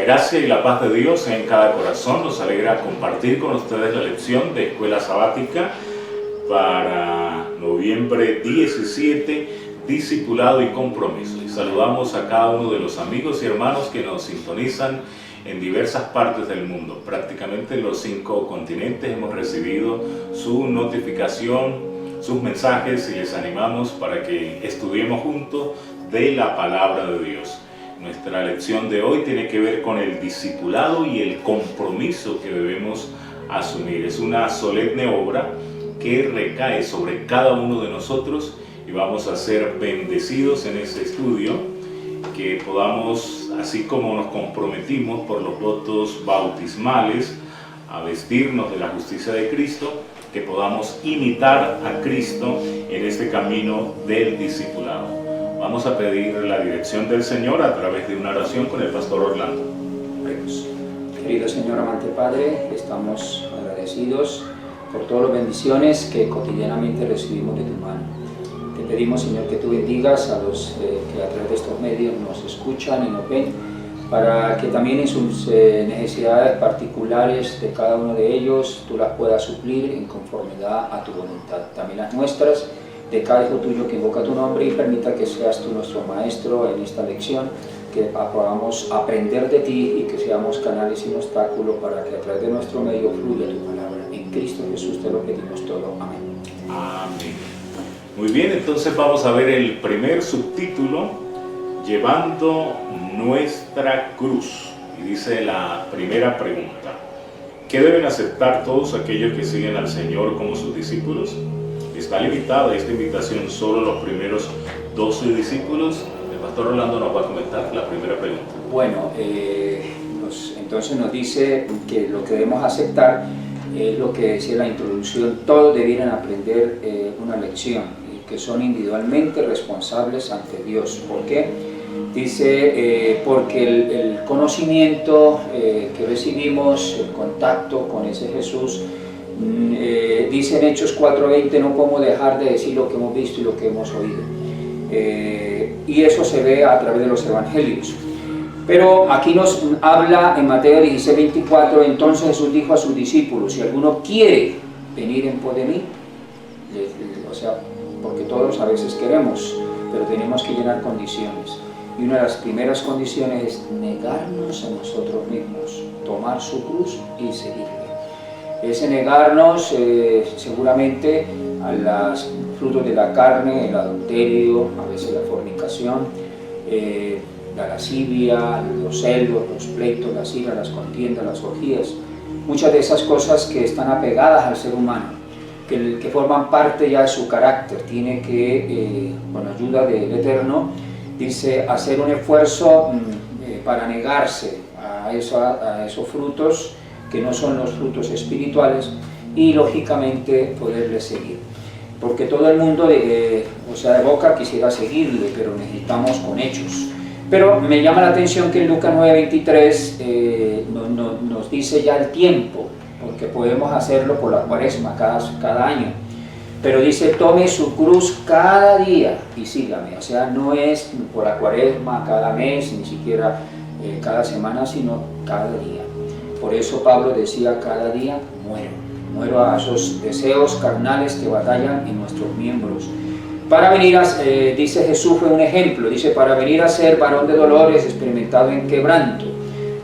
gracia y la paz de Dios sea en cada corazón. Nos alegra compartir con ustedes la lección de Escuela Sabática para noviembre 17, Discipulado y Compromiso. Y saludamos a cada uno de los amigos y hermanos que nos sintonizan en diversas partes del mundo. Prácticamente en los 5 continentes hemos recibido su notificación, sus mensajes, y les animamos para que estudiemos juntos de la palabra de Dios. Nuestra lección de hoy tiene que ver con el discipulado y el compromiso que debemos asumir. Es una solemne obra que recae sobre cada uno de nosotros y vamos a ser bendecidos en este estudio, que podamos, así como nos comprometimos por los votos bautismales a vestirnos de la justicia de Cristo, que podamos imitar a Cristo en este camino del discipulado. Vamos a pedir la dirección del Señor a través de una oración con el pastor Orlando. Oremos. Querido Señor, amante Padre, estamos agradecidos por todas las bendiciones que cotidianamente recibimos de tu mano. Te pedimos, Señor, que tú bendigas a los que a través de estos medios nos escuchan y nos ven, para que también en sus necesidades particulares de cada uno de ellos tú las puedas suplir en conformidad a tu voluntad. También las nuestras, de cada hijo tuyo que invoca tu nombre, y permita que seas tú nuestro maestro en esta lección, que podamos aprender de ti y que seamos canales sin obstáculo para que a través de nuestro medio fluya tu palabra. En Cristo Jesús te lo pedimos todo. Amén. Amén. Muy bien, entonces vamos a ver el primer subtítulo, Llevando nuestra cruz. Y dice la primera pregunta: ¿qué deben aceptar todos aquellos que siguen al Señor como sus discípulos? ¿Está limitada esta invitación solo a los primeros 12 discípulos? El pastor Orlando nos va a comentar la primera pregunta. Bueno, entonces nos dice que lo que debemos aceptar es lo que decía la introducción: todos debieran aprender una lección, y que son individualmente responsables ante Dios. ¿Por qué? Dice, porque el conocimiento que recibimos, el contacto con ese Jesús, dice en Hechos 4:20, no podemos dejar de decir lo que hemos visto y lo que hemos oído. Y eso se ve a través de los evangelios. Pero aquí nos habla en Mateo 16:24, entonces Jesús dijo a sus discípulos: si alguno quiere venir en pos de mí, o sea, porque todos a veces queremos, pero tenemos que llenar condiciones. Y una de las primeras condiciones es negarnos a nosotros mismos, tomar su cruz y seguirle. Ese negarnos seguramente a los frutos de la carne, el adulterio, a veces la fornicación, la lascivia, los celos, los pleitos, las iras, las contiendas, las orgías, muchas de esas cosas que están apegadas al ser humano, que forman parte ya de su carácter. Tiene que, con ayuda del Eterno, dice, hacer un esfuerzo para negarse a esos frutos que no son los frutos espirituales, y lógicamente poderle seguir. Porque todo el mundo de boca quisiera seguirle, pero necesitamos con hechos. Pero me llama la atención que en Lucas 9:23 nos dice ya el tiempo, porque podemos hacerlo por la cuaresma cada año. Pero dice, tome su cruz cada día y sígame. O sea, no es por la cuaresma, cada mes, ni siquiera cada semana, sino cada día. Por eso Pablo decía, cada día muero a esos deseos carnales que batallan en nuestros miembros. Para venir dice Jesús fue un ejemplo, dice, para venir a ser varón de dolores, experimentado en quebranto,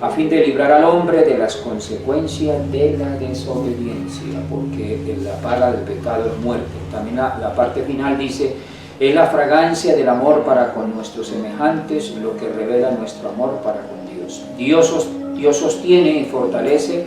a fin de librar al hombre de las consecuencias de la desobediencia, porque la paga del pecado es muerte. También la parte final dice, es la fragancia del amor para con nuestros semejantes, lo que revela nuestro amor para con Dios. Dios sostiene y fortalece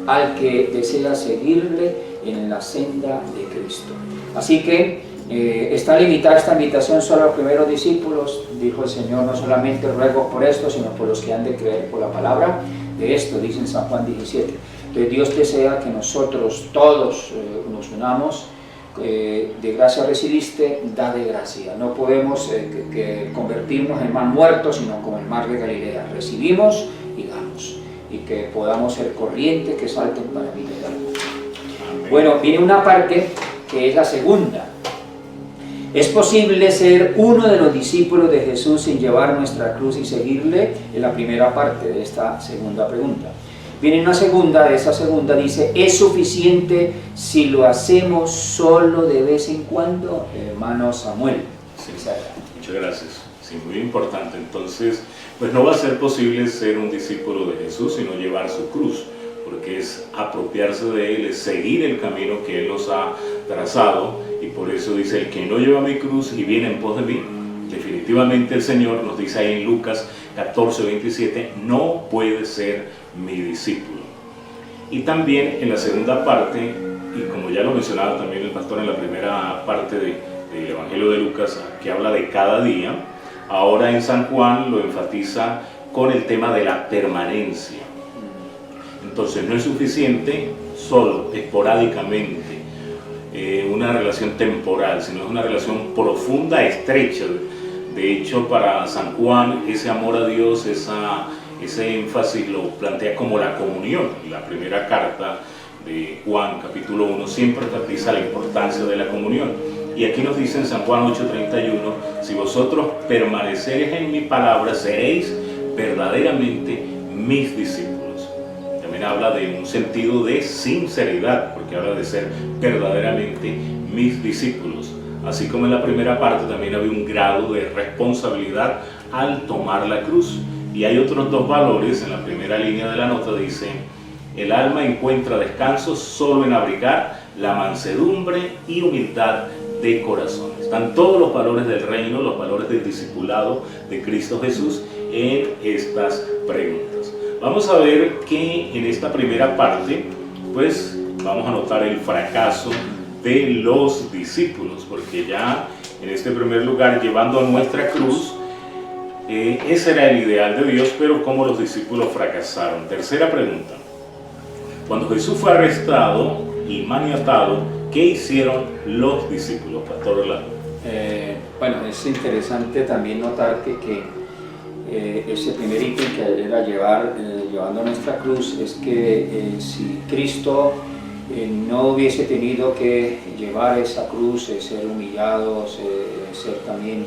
al que desea seguirle en la senda de Cristo. Así que está limitada esta invitación solo a los primeros discípulos. Dijo el Señor, no solamente ruego por esto, sino por los que han de creer por la palabra de esto, dice en San Juan 17. Entonces Dios desea que nosotros todos nos unamos. De gracia recibiste, da de gracia. No podemos convertirnos en más muertos, sino como el mar de Galilea. Recibimos y damos. Y que podamos ser corrientes que salten para vida. Bueno, viene una parte que es la segunda. ¿Es posible ser uno de los discípulos de Jesús sin llevar nuestra cruz y seguirle? Es la primera parte de esta segunda pregunta. Viene una segunda, de esa segunda dice, ¿es suficiente si lo hacemos solo de vez en cuando? Hermano Samuel. Sí, muchas gracias. Sí, muy importante. Entonces, pues no va a ser posible ser un discípulo de Jesús sino llevar su cruz, porque es apropiarse de Él, es seguir el camino que Él nos ha trazado, y por eso dice, el que no lleva mi cruz y viene en pos de mí, definitivamente el Señor nos dice ahí en Lucas 14:27, no puede ser mi discípulo. Y también en la segunda parte, y como ya lo mencionaba también el pastor en la primera parte del Evangelio de Lucas, que habla de cada día, ahora en San Juan lo enfatiza con el tema de la permanencia. Entonces no es suficiente solo, esporádicamente, una relación temporal, sino es una relación profunda, estrecha. De hecho, para San Juan, ese amor a Dios, ese énfasis lo plantea como la comunión. La primera carta de Juan, capítulo 1, siempre enfatiza la importancia de la comunión. Y aquí nos dice en San Juan 8:31, si vosotros permaneceréis en mi palabra, seréis verdaderamente mis discípulos. También habla de un sentido de sinceridad, porque habla de ser verdaderamente mis discípulos. Así como en la primera parte también había un grado de responsabilidad al tomar la cruz. Y hay otros dos valores. En la primera línea de la nota dice, el alma encuentra descanso solo en abrigar la mansedumbre y humildad de corazón. Están todos los valores del reino, los valores del discipulado de Cristo Jesús en estas preguntas. Vamos a ver que en esta primera parte, pues vamos a notar el fracaso de los discípulos, porque ya en este primer lugar, llevando nuestra cruz, ese era el ideal de Dios, pero cómo los discípulos fracasaron. Tercera pregunta, cuando Jesús fue arrestado y maniatado, ¿qué hicieron los discípulos, Pastor Orlando? Bueno, es interesante también notar que ese primer ítem que era llevando nuestra cruz, es que si Cristo no hubiese tenido que llevar esa cruz, ser humillado, ser también,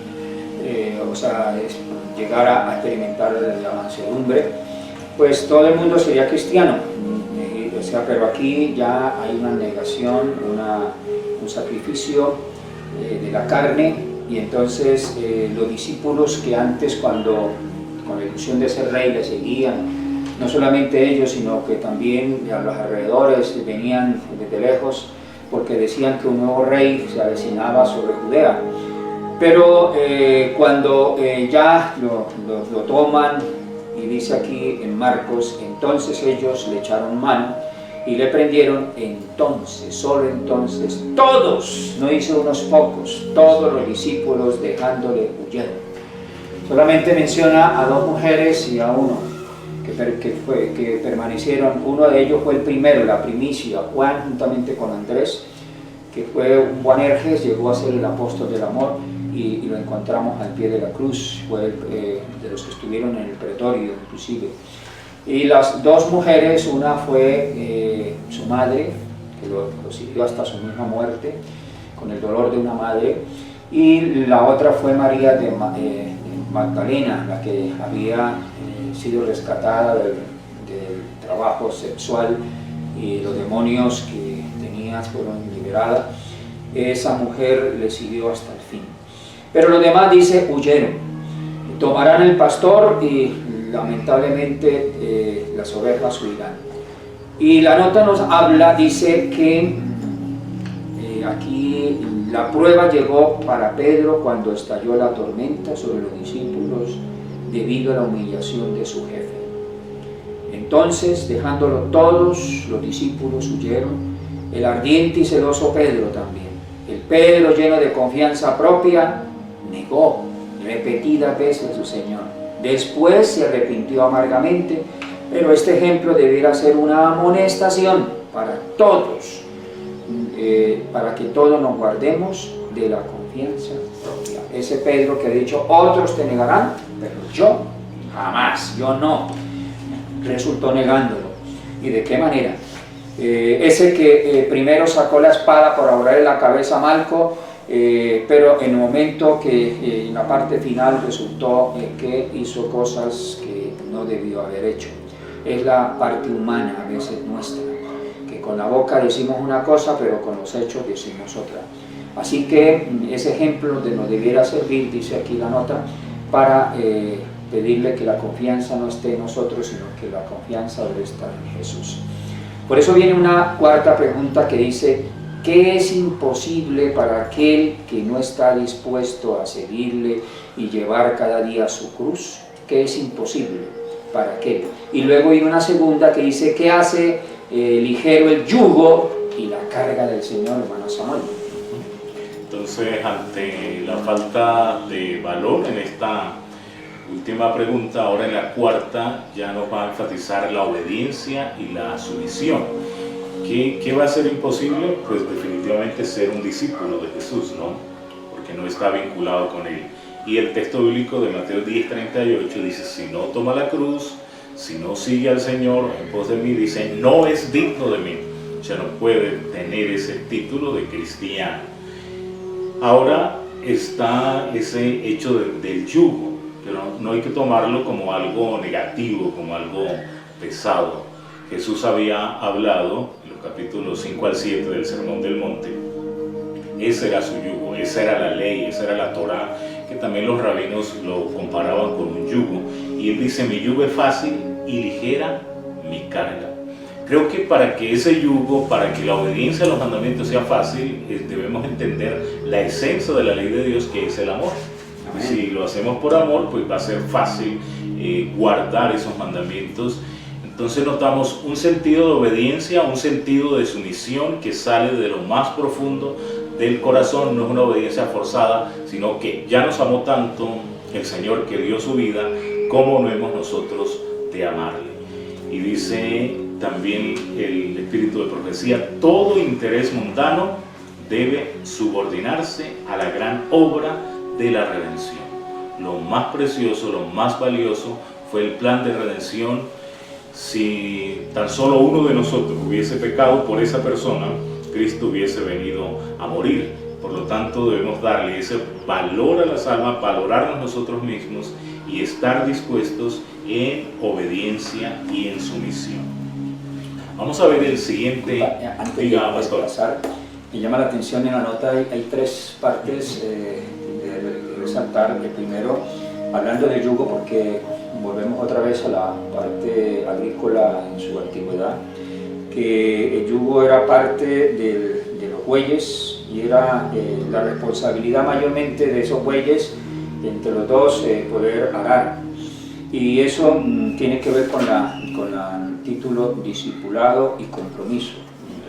llegar a experimentar la mansedumbre, pues todo el mundo sería cristiano. Pero aquí ya hay una negación, un sacrificio de la carne, y entonces los discípulos que antes, cuando con la ilusión de ser rey le seguían, no solamente ellos, sino que también a los alrededores venían desde lejos, porque decían que un nuevo rey se avecinaba sobre Judea. Pero cuando ya lo toman, y dice aquí en Marcos, entonces ellos le echaron mano y le prendieron. Entonces, solo entonces, todos, no hizo unos pocos, todos los discípulos dejándole huyeron. Solamente menciona a dos mujeres y a uno que permanecieron. Uno de ellos fue el primero, la primicia, Juan, juntamente con Andrés, que fue un Boanerges, llegó a ser el apóstol del amor, y lo encontramos al pie de la cruz. Fue de los que estuvieron en el pretorio inclusive. Y las dos mujeres, una fue su madre, que lo siguió hasta su misma muerte, con el dolor de una madre, y la otra fue María de Magdalena, la que había sido rescatada del trabajo sexual, y los demonios que tenía fueron liberadas. Esa mujer le siguió hasta el fin. Pero los demás, dice, huyeron. Tomarán el pastor y lamentablemente las ovejas huirán. Y la nota nos habla, dice que aquí la prueba llegó para Pedro cuando estalló la tormenta sobre los discípulos debido a la humillación de su jefe. Entonces, dejándolo todos, los discípulos huyeron, el ardiente y celoso Pedro también. El Pedro, lleno de confianza propia, negó repetidas veces a su Señor. Después se arrepintió amargamente, pero este ejemplo debiera ser una amonestación para todos, para que todos nos guardemos de la confianza propia. Ese Pedro que ha dicho, otros te negarán, pero yo jamás, yo no, resultó negándolo. ¿Y de qué manera? Ese que primero sacó la espada para ahogarle la cabeza a Malco, pero en el momento que en la parte final resultó que hizo cosas que no debió haber hecho. Es la parte humana a veces nuestra, que con la boca decimos una cosa, pero con los hechos decimos otra. Así que ese ejemplo nos debiera servir, dice aquí la nota, para pedirle que la confianza no esté en nosotros, sino que la confianza debe estar en Jesús. Por eso viene una cuarta pregunta que dice: ¿qué es imposible para aquel que no está dispuesto a seguirle y llevar cada día su cruz? ¿Qué es imposible para aquel? Y luego viene una segunda que dice: ¿qué hace ligero el yugo y la carga del Señor, hermano Samuel? Entonces, ante la falta de valor en esta última pregunta, ahora en la cuarta ya nos va a enfatizar la obediencia y la sumisión. ¿Qué va a ser imposible? Pues definitivamente ser un discípulo de Jesús, ¿no? Porque no está vinculado con él. Y el texto bíblico de Mateo 10:38 dice: si no toma la cruz, si no sigue al Señor en pos de mí, dice, no es digno de mí. O sea, no puede tener ese título de cristiano. Ahora está ese hecho del yugo, pero no hay que tomarlo como algo negativo, como algo pesado. Jesús había hablado en los capítulos 5 al 7 del Sermón del Monte. Ese era su yugo, esa era la ley, esa era la Torá, que también los rabinos lo comparaban con un yugo. Y él dice: mi yugo es fácil y ligera mi carga. Creo que para que ese yugo, para que la obediencia a los mandamientos sea fácil, debemos entender la esencia de la ley de Dios, que es el amor. Amén. Si lo hacemos por amor, pues va a ser fácil guardar esos mandamientos. Entonces notamos un sentido de obediencia, un sentido de sumisión que sale de lo más profundo del corazón. No es una obediencia forzada, sino que ya nos amó tanto el Señor que dio su vida, como no hemos nosotros de amarle. Y dice también el espíritu de profecía: todo interés mundano debe subordinarse a la gran obra de la redención. Lo más precioso, lo más valioso fue el plan de redención. Si tan solo uno de nosotros hubiese pecado por esa persona, Cristo hubiese venido a morir. Por lo tanto, debemos darle ese valor a las almas, valorarnos nosotros mismos y estar dispuestos en obediencia y en sumisión. Vamos a ver el siguiente. Antes de pasar, me llama la atención en la nota, hay tres partes de resaltar. El primero, hablando del yugo, porque volvemos otra vez a la parte agrícola en su antigüedad, que el yugo era parte de los bueyes y era la responsabilidad mayormente de esos bueyes, entre los dos, poder arar. Y eso tiene que ver con el título discipulado y compromiso.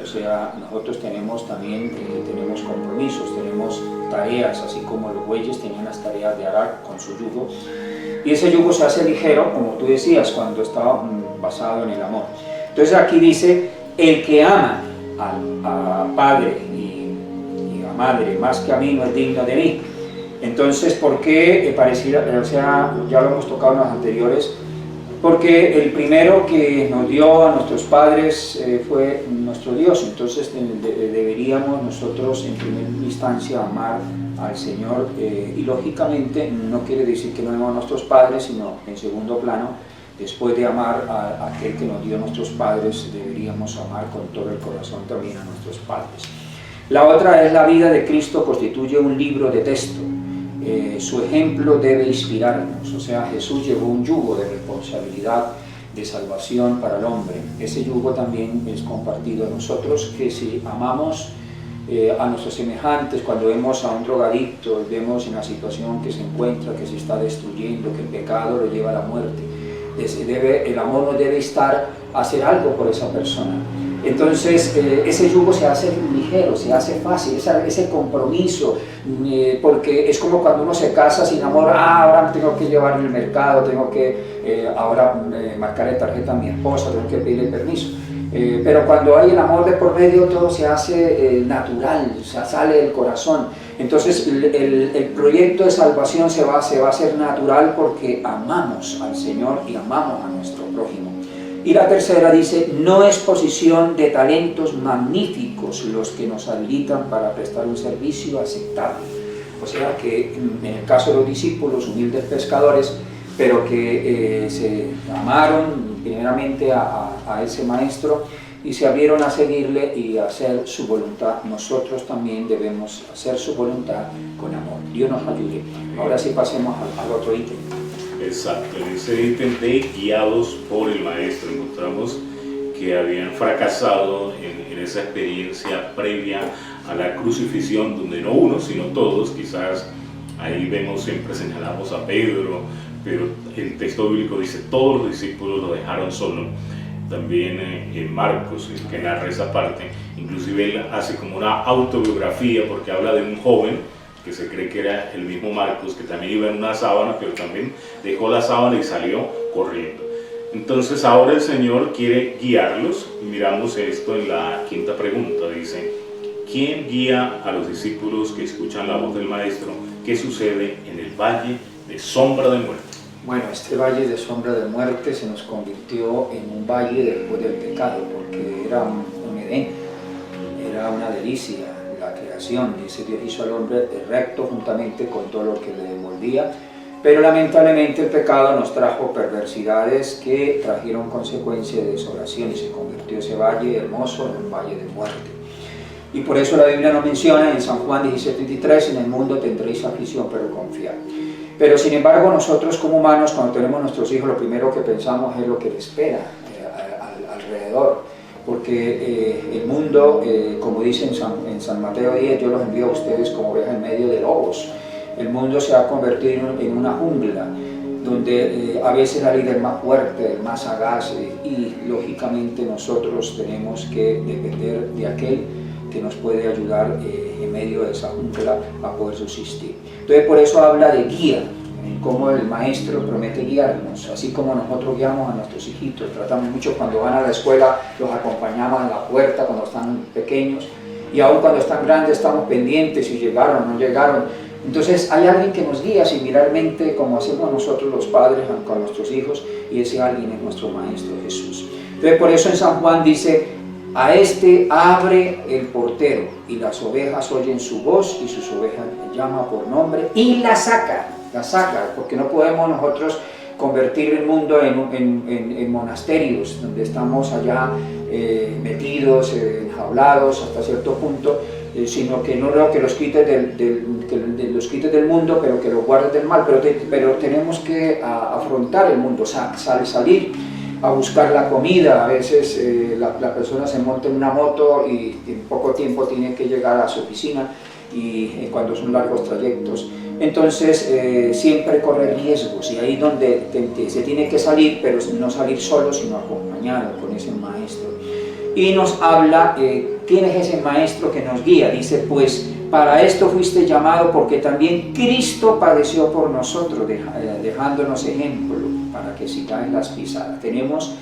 O sea, nosotros tenemos también tenemos compromisos, tenemos tareas, así como los bueyes tenían las tareas de arar con su yugo. Y ese yugo se hace ligero, como tú decías, cuando está basado en el amor. Entonces aquí dice: el que ama a padre y a madre más que a mí no es digno de mí. Entonces, ¿por qué pareciera? O sea, ya lo hemos tocado en los anteriores, porque el primero que nos dio a nuestros padres fue nuestro Dios. Entonces deberíamos nosotros en primera instancia amar al Señor, y lógicamente no quiere decir que no amemos a nuestros padres, sino en segundo plano, después de amar a aquel que nos dio a nuestros padres, deberíamos amar con todo el corazón también a nuestros padres. La otra es: la vida de Cristo constituye un libro de texto. Su ejemplo debe inspirarnos. O sea, Jesús llevó un yugo de responsabilidad, de salvación para el hombre. Ese yugo también es compartido a nosotros, que si amamos a nuestros semejantes, cuando vemos a un drogadicto, vemos en la situación que se encuentra, que se está destruyendo, que el pecado lo lleva a la muerte, el amor no debe estar a hacer algo por esa persona. Entonces ese yugo se hace ligero, se hace fácil, ese compromiso, porque es como cuando uno se casa sin amor. Ahora tengo que llevarme al mercado, tengo que ahora marcarle tarjeta a mi esposa, tengo que pedirle permiso. Pero cuando hay el amor de por medio, todo se hace natural, o sea, sale del corazón. Entonces el proyecto de salvación se va a hacer natural porque amamos al Señor y amamos a nuestro prójimo. Y la tercera dice, no es posición de talentos magníficos los que nos habilitan para prestar un servicio aceptable. O sea que en el caso de los discípulos, humildes pescadores, pero que se amaron primeramente a ese maestro y se abrieron a seguirle y a hacer su voluntad, nosotros también debemos hacer su voluntad con amor. Dios nos ayude. Ahora sí pasemos al otro ítem. Exacto, en ese ítem de guiados por el maestro encontramos que habían fracasado en esa experiencia previa a la crucifixión, donde no uno sino todos, quizás ahí vemos, siempre señalamos a Pedro, pero el texto bíblico dice todos los discípulos lo dejaron solo. También en Marcos, el que narra esa parte, inclusive él hace como una autobiografía porque habla de un joven que se cree que era el mismo Marcos, que también iba en una sábana, pero también dejó la sábana y salió corriendo. Entonces ahora el Señor quiere guiarlos. Miramos esto en la quinta pregunta, dice: ¿quién guía a los discípulos que escuchan la voz del Maestro? ¿Qué sucede en el valle de sombra de muerte? Bueno, este valle de sombra de muerte se nos convirtió en un valle después del pecado, porque era un Edén, era una delicia, la creación. Dice, Dios hizo al hombre recto juntamente con todo lo que le envolvía, pero lamentablemente el pecado nos trajo perversidades que trajeron consecuencias de desolación y se convirtió ese valle hermoso en un valle de muerte. Y por eso la Biblia nos menciona en San Juan 17:23, en el mundo tendréis aflicción, pero confiad. Pero sin embargo nosotros como humanos, cuando tenemos nuestros hijos, lo primero que pensamos es lo que les espera alrededor, porque el mundo, como dice en San Mateo 10, yo los envío a ustedes como ovejas en medio de lobos. El mundo se ha convertido en una jungla, donde a veces la ley del más fuerte, del más sagaz, y lógicamente nosotros tenemos que depender de aquel que nos puede ayudar en medio de esa jungla a poder subsistir. Entonces por eso habla de guía, cómo el maestro promete guiarnos, así como nosotros guiamos a nuestros hijitos. Tratamos mucho cuando van a la escuela, los acompañamos en la puerta cuando están pequeños, y aún cuando están grandes estamos pendientes si llegaron o no llegaron. Entonces hay alguien que nos guía similarmente como hacemos nosotros los padres con nuestros hijos, y ese alguien es nuestro Maestro Jesús. Entonces por eso en San Juan dice: a este abre el portero, y las ovejas oyen su voz, y sus ovejas llama por nombre, y la saca, porque no podemos nosotros convertir el mundo en monasterios, donde estamos allá metidos, enjaulados hasta cierto punto, sino que no lo que los quites del mundo, pero que los guardes del mal, pero tenemos que afrontar el mundo, salir a buscar la comida. A veces la persona se monta en una moto y en poco tiempo tiene que llegar a su oficina, y cuando son largos trayectos, entonces siempre corre riesgos, y ahí donde se tiene que salir, pero no salir solo, sino acompañado con ese maestro. Y nos habla, ¿quién es ese maestro que nos guía? Dice, pues para esto fuiste llamado, porque también Cristo padeció por nosotros, dejándonos ejemplo, para que sigáis las pisadas. Tenemos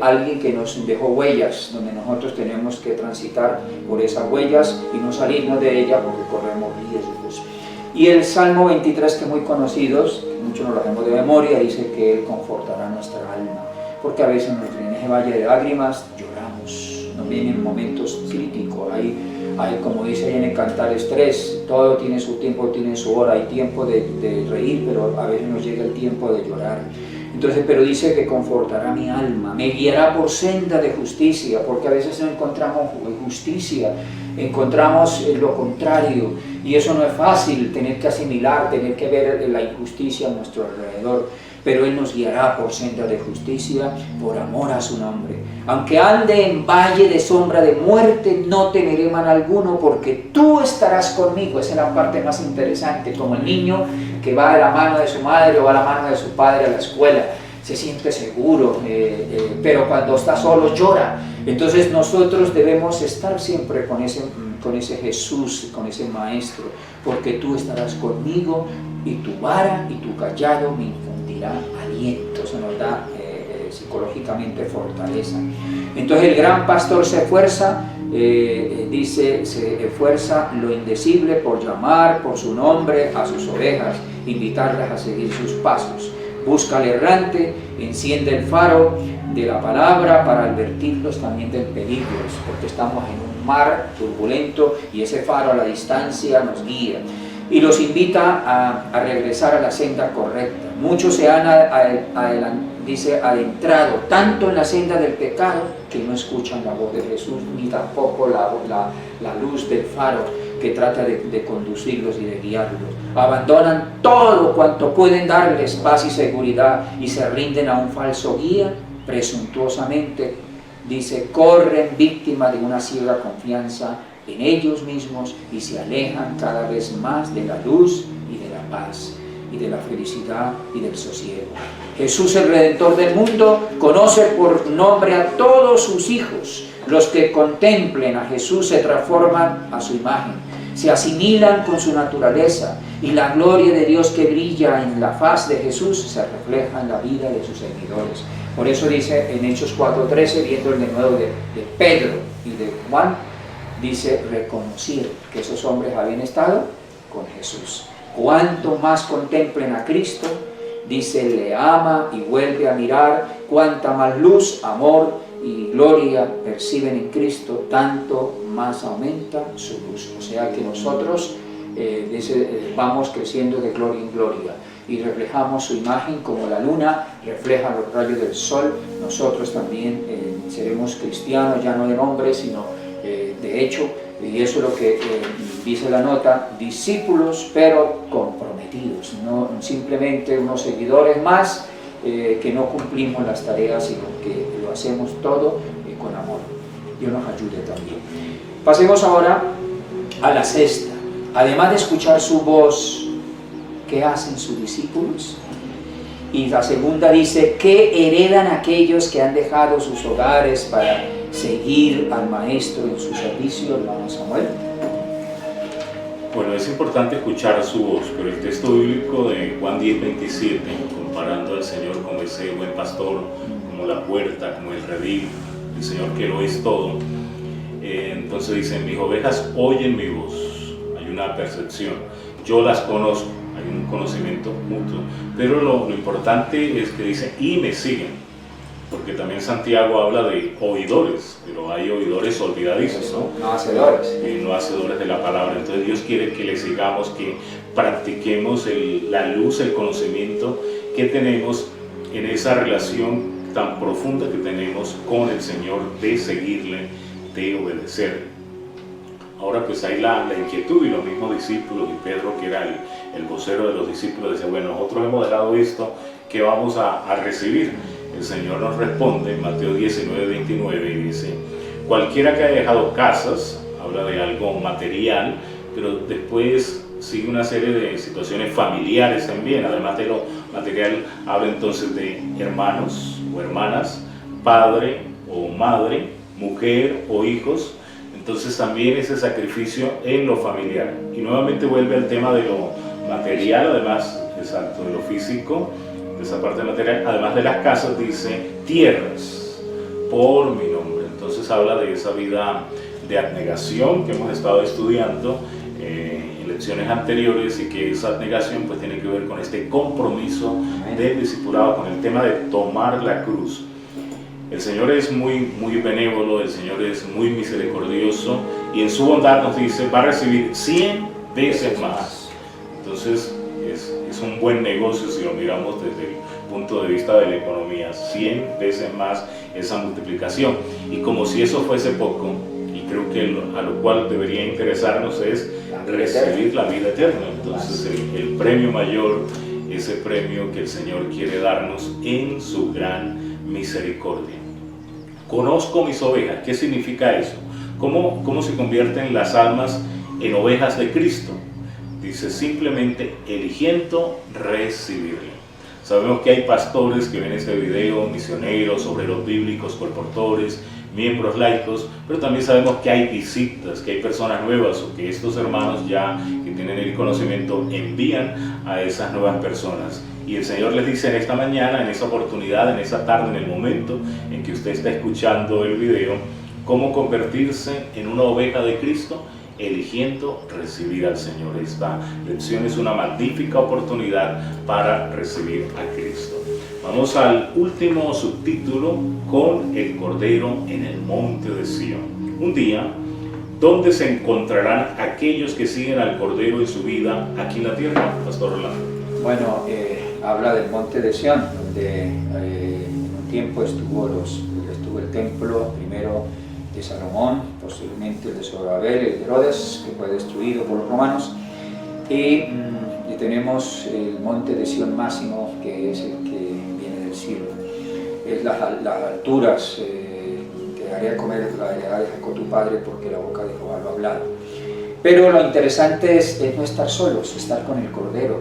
alguien que nos dejó huellas, donde nosotros tenemos que transitar por esas huellas y no salirnos de ellas, porque corremos riesgos. Y el Salmo 23, que es muy conocido, muchos nos lo hacemos de memoria, dice que Él confortará nuestra alma, porque a veces en ese valle de lágrimas lloramos, nos vienen momentos críticos. Hay, como dice ahí en el Cantares 3, todo tiene su tiempo, tiene su hora. Hay tiempo de reír, pero a veces nos llega el tiempo de llorar. Entonces, pero dice que confortará mi alma, me guiará por senda de justicia, porque a veces no encontramos justicia, encontramos lo contrario, y eso no es fácil, tener que asimilar, tener que ver la injusticia a nuestro alrededor. Pero Él nos guiará por senda de justicia, por amor a su nombre. Aunque ande en valle de sombra de muerte, no temeré mal alguno, porque tú estarás conmigo. Esa es la parte más interesante, como el niño que va de la mano de su madre o va de la mano de su padre a la escuela, se siente seguro, pero cuando está solo llora. Entonces nosotros debemos estar siempre con ese Jesús, con ese Maestro, porque tú estarás conmigo, y tu vara y tu callado me infundirá aliento. Eso nos da psicológicamente fortaleza. Entonces el gran pastor se esfuerza, dice, se esfuerza lo indecible por llamar por su nombre a sus ovejas, invitarlas a seguir sus pasos. busca al errante, enciende el faro de la palabra para advertirlos también del peligro, porque estamos en un mar turbulento y ese faro a la distancia nos guía y los invita a regresar a la senda correcta. Muchos se han adentrado tanto en la senda del pecado que no escuchan la voz de Jesús ni tampoco la luz del faro que trata de conducirlos y de guiarlos. Abandonan todo cuanto pueden darles paz y seguridad y se rinden a un falso guía presuntuosamente. Dice, corren víctimas de una ciega confianza en ellos mismos y se alejan cada vez más de la luz y de la paz y de la felicidad y del sosiego. Jesús, el Redentor del mundo, conoce por nombre a todos sus hijos. Los que contemplen a Jesús se transforman a su imagen, se asimilan con su naturaleza y la gloria de Dios que brilla en la faz de Jesús se refleja en la vida de sus seguidores. Por eso dice en Hechos 4:13, viendo el de nuevo de Pedro y de Juan, dice, reconocieron que esos hombres habían estado con Jesús. Cuanto más contemplen a Cristo, dice, le ama y vuelve a mirar, cuanta más luz, amor y gloria perciben en Cristo, tanto más aumenta su luz. O sea que nosotros vamos creciendo de gloria en gloria y reflejamos su imagen como la luna refleja los rayos del sol. Nosotros también seremos cristianos, ya no de nombre, sino de hecho, y eso es lo que dice la nota, discípulos pero comprometidos, no simplemente unos seguidores más que no cumplimos las tareas, sino que lo hacemos todo con amor. Dios nos ayude también. Pasemos ahora a la sexta. Además de escuchar su voz, ¿qué hacen sus discípulos? Y la segunda dice, ¿qué heredan aquellos que han dejado sus hogares para seguir al Maestro en su servicio, hermano Samuel? Bueno, es importante escuchar su voz, pero el texto bíblico de Juan 10:27, comparando al Señor como ese buen pastor, como la puerta, como el redil, el Señor que lo es todo, entonces dicen, mis ovejas oyen mi voz. Hay una percepción, yo las conozco, hay un conocimiento mutuo, pero lo importante es que dice, y me siguen. Porque también Santiago habla de oidores, pero hay oidores olvidadizos, ¿no? No hacedores. No hacedores de la palabra. Entonces Dios quiere que le sigamos, que practiquemos la luz, el conocimiento que tenemos en esa relación tan profunda que tenemos con el Señor, de seguirle, de obedecer. Ahora pues hay la inquietud, y los mismos discípulos, y Pedro, que era el vocero de los discípulos, decía, bueno, nosotros hemos dejado esto, ¿qué vamos a recibir? El Señor nos responde en Mateo 19:29 y dice, cualquiera que haya dejado casas, habla de algo material, pero después sigue una serie de situaciones familiares también, además de lo material, habla entonces de hermanos o hermanas, padre o madre, mujer o hijos. Entonces también ese sacrificio en lo familiar. Y nuevamente vuelve al tema de lo material, además, exacto, de lo físico, de esa parte material, además de las casas, dice tierras por mi nombre. Entonces habla de esa vida de abnegación que hemos estado estudiando en lecciones anteriores, y que esa abnegación pues tiene que ver con este compromiso del discipulado, con el tema de tomar la cruz. El Señor es muy benévolo, el Señor es muy misericordioso, y en su bondad nos dice, va a recibir 100 veces más. Entonces es un buen negocio si lo miramos desde el punto de vista de la economía, 100 veces más esa multiplicación. Y como si eso fuese poco, y creo que a lo cual debería interesarnos es recibir la vida eterna. Entonces el premio mayor, ese premio que el Señor quiere darnos en su gran misericordia. Conozco mis ovejas. ¿Qué significa eso? ¿Cómo se convierten las almas en ovejas de Cristo? Dice, simplemente eligiendo recibirle. Sabemos que hay pastores que ven este video, misioneros, obreros bíblicos, colportores, miembros laicos, pero también sabemos que hay visitas, que hay personas nuevas, o que estos hermanos ya que tienen el conocimiento envían a esas nuevas personas. Y el Señor les dice en esta mañana, en esa oportunidad, en esa tarde, en el momento en que usted está escuchando el video, cómo convertirse en una oveja de Cristo eligiendo recibir al Señor. Esta lección es una magnífica oportunidad para recibir a Cristo. Vamos al último subtítulo, con el Cordero en el monte de Sión. Un día, ¿dónde se encontrarán aquellos que siguen al Cordero en su vida aquí en la tierra, Pastor Rolando? Bueno, habla del monte de Sión, donde en un tiempo estuvo el templo, primero de Salomón, posteriormente el de Zorobabel, el de Herodes, que fue destruido por los romanos, y tenemos el monte de Sión máximo, que es el que viene del cielo. Es las alturas, te haré comer la heredad de Jacob tu padre, porque la boca de Jehová lo ha hablado. Pero lo interesante es no estar solos, estar con el Cordero.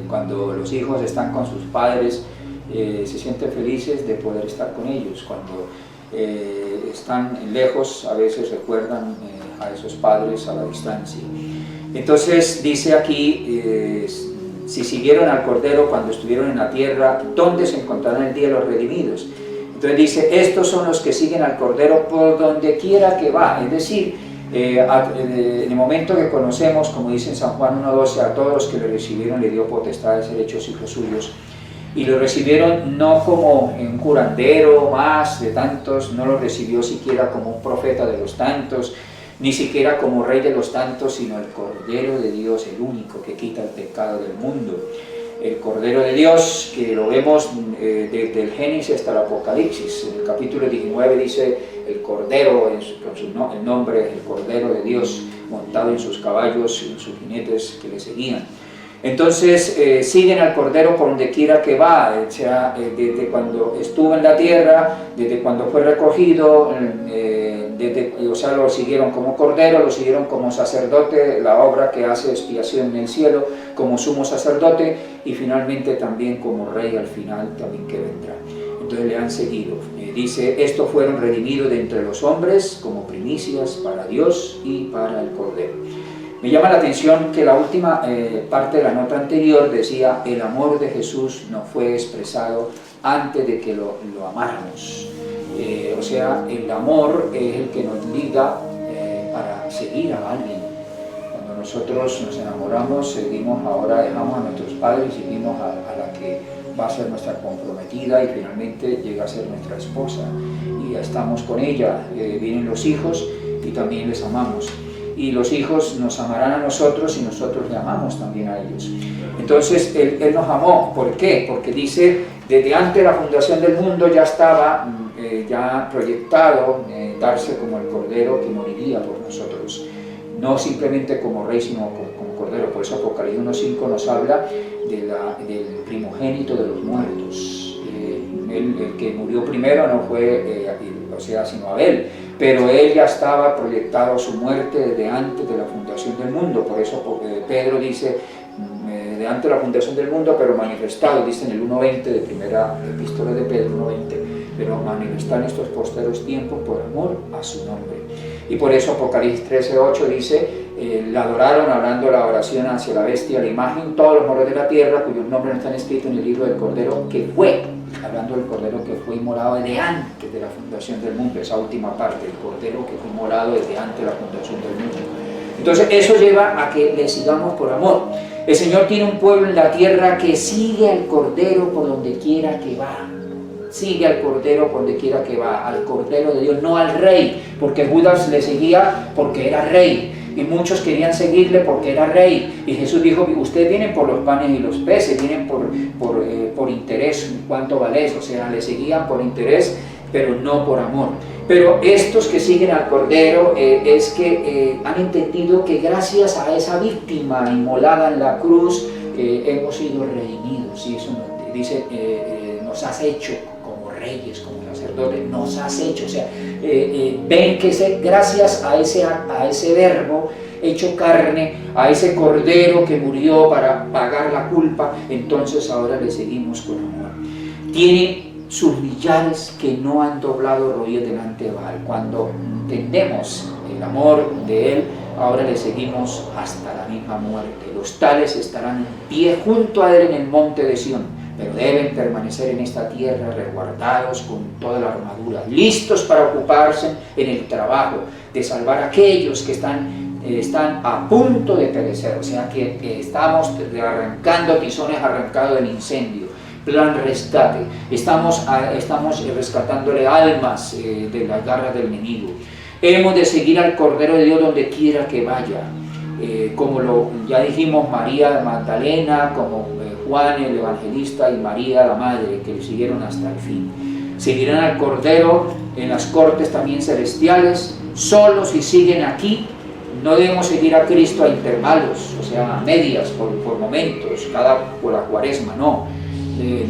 Cuando los hijos están con sus padres, se sienten felices de poder estar con ellos. Cuando están lejos, a veces recuerdan a esos padres a la distancia. Entonces dice aquí, si siguieron al Cordero cuando estuvieron en la tierra, ¿dónde se encontrarán el día de los redimidos? Entonces dice, estos son los que siguen al Cordero por donde quiera que va. Es decir, en el momento que conocemos, como dice en San Juan 1:12, a todos los que le recibieron le dio potestad de ser hechos hijos suyos, y lo recibieron no como un curandero más de tantos, no lo recibió siquiera como un profeta de los tantos, ni siquiera como rey de los tantos, sino el Cordero de Dios, el único que quita el pecado del mundo. El Cordero de Dios, que lo vemos desde el Génesis hasta el Apocalipsis. En el capítulo 19 dice el Cordero, el nombre, el Cordero de Dios, montado en sus caballos y en sus jinetes que le seguían. Entonces siguen al Cordero por donde quiera que va, o sea, desde cuando estuvo en la tierra, desde cuando fue recogido, o sea, lo siguieron como Cordero, lo siguieron como sacerdote, la obra que hace expiación en el cielo, como sumo sacerdote, y finalmente también como rey al final también que vendrá. Entonces le han seguido. Dice, estos fueron redimidos de entre los hombres como primicias para Dios y para el Cordero. Me llama la atención que la última parte de la nota anterior decía, el amor de Jesús no fue expresado antes de que lo amáramos. O sea, el amor es el que nos liga para seguir a alguien. Cuando nosotros nos enamoramos, ahora dejamos a nuestros padres y seguimos a la que va a ser nuestra comprometida y finalmente llega a ser nuestra esposa. Y estamos con ella, vienen los hijos y también les amamos. Y los hijos nos amarán a nosotros y nosotros le amamos también a ellos. Entonces Él nos amó. ¿Por qué? Porque dice, desde antes de la fundación del mundo ya estaba ya proyectado darse como el Cordero que moriría por nosotros. No simplemente como Rey, sino como Cordero. Por eso Apocalipsis 1:5 nos habla del primogénito de los muertos. El que murió primero no fue, sino Abel. Pero él ya estaba proyectado a su muerte desde antes de la fundación del mundo. Por eso Pedro dice, de antes de la fundación del mundo, pero manifestado, dice en el 1:20 de primera epístola de Pedro 1:20, pero manifestado en estos posteros tiempos por amor a su nombre. Y por eso Apocalipsis 13:8 dice, la adoraron hablando la oración hacia la bestia, la imagen, todos los moros de la tierra, cuyos nombres no están escritos en el libro del Cordero, que fue, hablando del Cordero que fue inmolado desde antes de la fundación del mundo, esa última parte, el Cordero que fue inmolado desde antes de la fundación del mundo. Entonces eso lleva a que le sigamos por amor. El Señor tiene un pueblo en la tierra que sigue al Cordero por donde quiera que va. Sigue al Cordero por donde quiera que va, al Cordero de Dios, no al Rey, porque Judas le seguía porque era Rey. Y muchos querían seguirle porque era rey. Y Jesús dijo, ustedes vienen por los panes y los peces, vienen por interés, ¿cuánto vale eso? O sea, le seguían por interés, pero no por amor. Pero estos que siguen al Cordero es que han entendido que gracias a esa víctima inmolada en la cruz hemos sido redimidos. Y eso dice, nos has hecho como reyes, como sacerdotes, nos has hecho. O sea, ven que gracias a ese verbo hecho carne, a ese Cordero que murió para pagar la culpa, entonces ahora le seguimos con amor. Tiene sus millares que no han doblado rodillas delante de Baal. Cuando entendemos el amor de Él, ahora le seguimos hasta la misma muerte. Los tales estarán en pie junto a Él en el monte de Sión, pero deben permanecer en esta tierra resguardados con toda la armadura, listos para ocuparse en el trabajo de salvar a aquellos que están están a punto de perecer, o sea que estamos arrancando tizones, arrancado del incendio. Plan rescate, estamos rescatándole almas de las garras del enemigo. Hemos de seguir al Cordero de Dios donde quiera que vaya, como ya dijimos, María Magdalena, como Juan el Evangelista y María la Madre, que le siguieron hasta el fin. Seguirán al Cordero en las cortes también celestiales. Solo si siguen aquí, no debemos seguir a Cristo a intervalos, o sea, a medias, por momentos, por la cuaresma, no.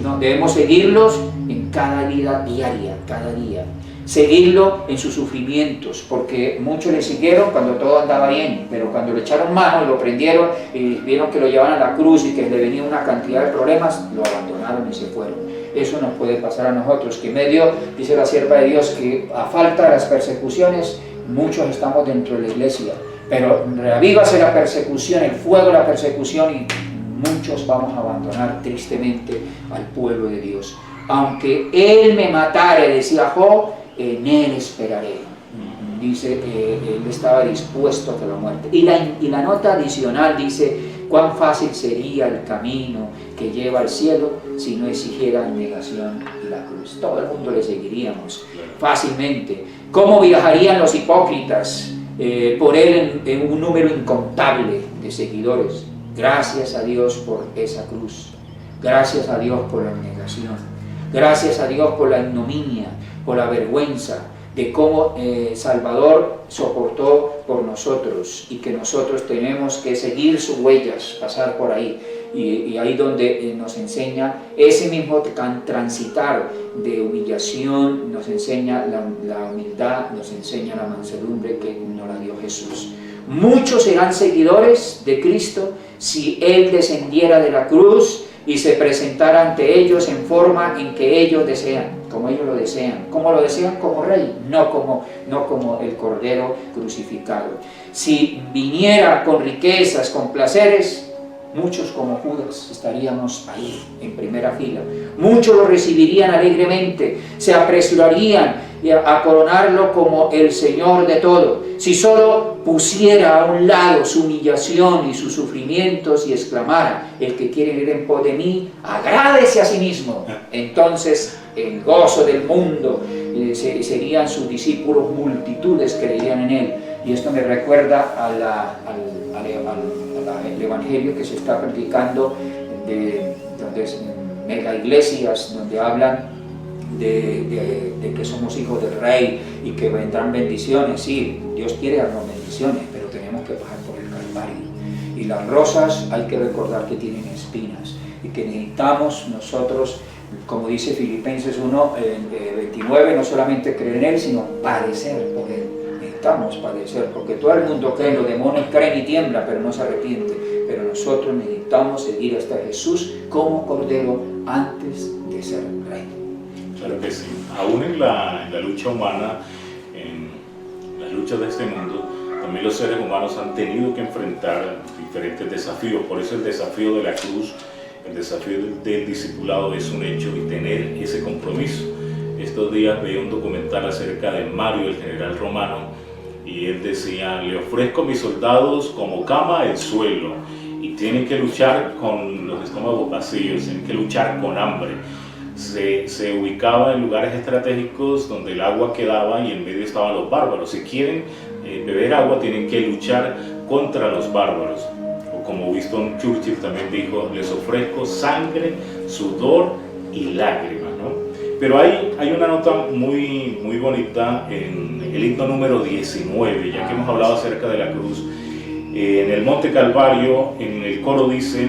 No, debemos seguirlos en cada vida diaria, cada día. Seguirlo en sus sufrimientos, porque muchos le siguieron cuando todo andaba bien, pero cuando le echaron mano y lo prendieron y vieron que lo llevaban a la cruz y que le venía una cantidad de problemas, lo abandonaron y se fueron. Eso nos puede pasar a nosotros, que en medio, dice la sierva de Dios, que a falta de las persecuciones, muchos estamos dentro de la iglesia, pero reavívase la persecución, el fuego de la persecución, y muchos vamos a abandonar tristemente al pueblo de Dios. Aunque Él me matare, decía Job, en Él esperaré. Dice que Él estaba dispuesto a la muerte. Y la nota adicional dice: cuán fácil sería el camino que lleva al cielo si no exigiera negación y la cruz. Todo el mundo le seguiríamos fácilmente. ¿Cómo viajarían los hipócritas por Él en un número incontable de seguidores? Gracias a Dios por esa cruz, gracias a Dios por la negación, gracias a Dios por la ignominia, por la vergüenza, de cómo Salvador soportó por nosotros, y que nosotros tenemos que seguir sus huellas, pasar por ahí, y ahí donde nos enseña ese mismo transitar de humillación, nos enseña la humildad, nos enseña la mansedumbre que nos la dio Jesús. Muchos serán seguidores de Cristo si Él descendiera de la cruz y se presentara ante ellos en forma en que ellos desean, como ellos lo desean. ¿Cómo lo desean? Como Rey, no como el Cordero crucificado. Si viniera con riquezas, con placeres, muchos como Judas estaríamos ahí en primera fila. Muchos lo recibirían alegremente, se apresurarían a coronarlo como el Señor de todo. Si solo pusiera a un lado su humillación y sus sufrimientos y exclamara: el que quiere ir en pos de mí, agrádese a sí mismo, entonces el gozo del mundo serían sus discípulos, multitudes creerían en Él. Y esto me recuerda al Evangelio que se está predicando donde mega iglesias, donde hablan de que somos hijos del Rey y que vendrán bendiciones. Sí, Dios quiere darnos bendiciones, pero tenemos que pasar por el Calvario. Y las rosas hay que recordar que tienen espinas, y que necesitamos nosotros, como dice Filipenses 1:29, no solamente creer en Él, sino padecer por Él. Necesitamos padecer, porque todo el mundo cree, los demonios creen y tiemblan, pero no se arrepienten. Pero nosotros necesitamos seguir hasta Jesús como Cordero antes de ser Rey. Claro que sí. Aún en la lucha humana, en las luchas de este mundo, también los seres humanos han tenido que enfrentar diferentes desafíos. Por eso el desafío de la cruz, el desafío del discipulado es un hecho, y tener ese compromiso. Estos días veía un documental acerca de Mario, el general romano, y él decía: le ofrezco a mis soldados como cama el suelo, y tienen que luchar con los estómagos vacíos, tienen que luchar con hambre. Se ubicaba en lugares estratégicos donde el agua quedaba y en medio estaban los bárbaros. Si quieren beber agua, tienen que luchar contra los bárbaros. O como Winston Churchill también dijo: les ofrezco sangre, sudor y lágrimas, ¿no? Pero hay una nota muy bonita en el himno número 19, ya que hemos hablado acerca de la cruz. En el Monte Calvario, en el coro dice: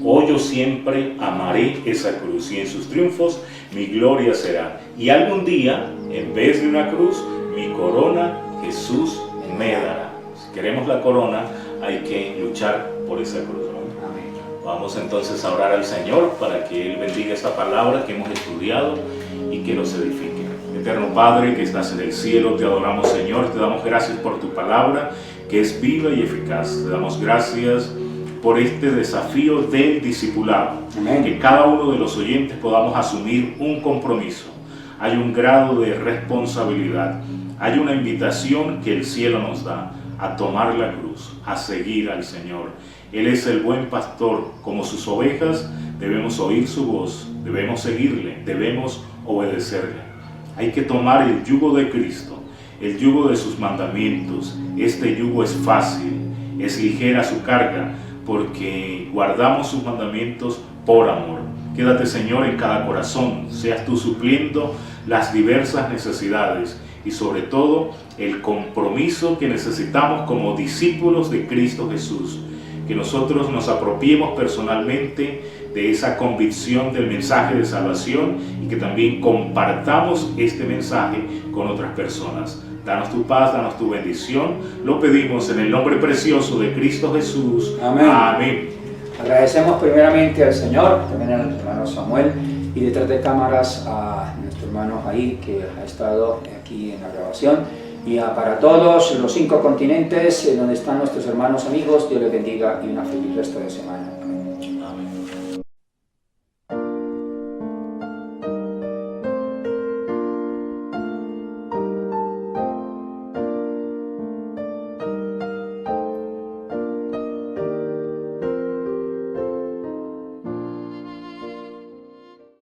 oh, yo siempre amaré esa cruz, y en sus triunfos mi gloria será. Y algún día, en vez de una cruz, mi corona Jesús me dará. Si queremos la corona, hay que luchar por esa cruz, ¿no? Vamos entonces a orar al Señor para que Él bendiga esta palabra que hemos estudiado y que nos edifique. Eterno Padre que estás en el cielo, te adoramos, Señor, te damos gracias por tu palabra que es viva y eficaz. Te damos gracias por este desafío del discipulado. Amén. Que cada uno de los oyentes podamos asumir un compromiso. Hay un grado de responsabilidad, hay una invitación que el cielo nos da. a tomar la cruz, a seguir al Señor. Él es el buen pastor. Como sus ovejas debemos oír su voz, debemos seguirle, debemos obedecerle. Hay que tomar el yugo de Cristo, el yugo de sus mandamientos. Este yugo es fácil, es ligera su carga, porque guardamos sus mandamientos por amor. Quédate, Señor, en cada corazón, seas tú supliendo las diversas necesidades y sobre todo el compromiso que necesitamos como discípulos de Cristo Jesús, que nosotros nos apropiemos personalmente de esa convicción del mensaje de salvación y que también compartamos este mensaje con otras personas. Danos tu paz, danos tu bendición, lo pedimos en el nombre precioso de Cristo Jesús. Amén. Amén. Agradecemos primeramente al Señor, también al hermano Samuel, y detrás de cámaras a nuestro hermano Jair, que ha estado aquí en la grabación, y para todos los 5 continentes donde están nuestros hermanos amigos, Dios les bendiga y una feliz resto de semana.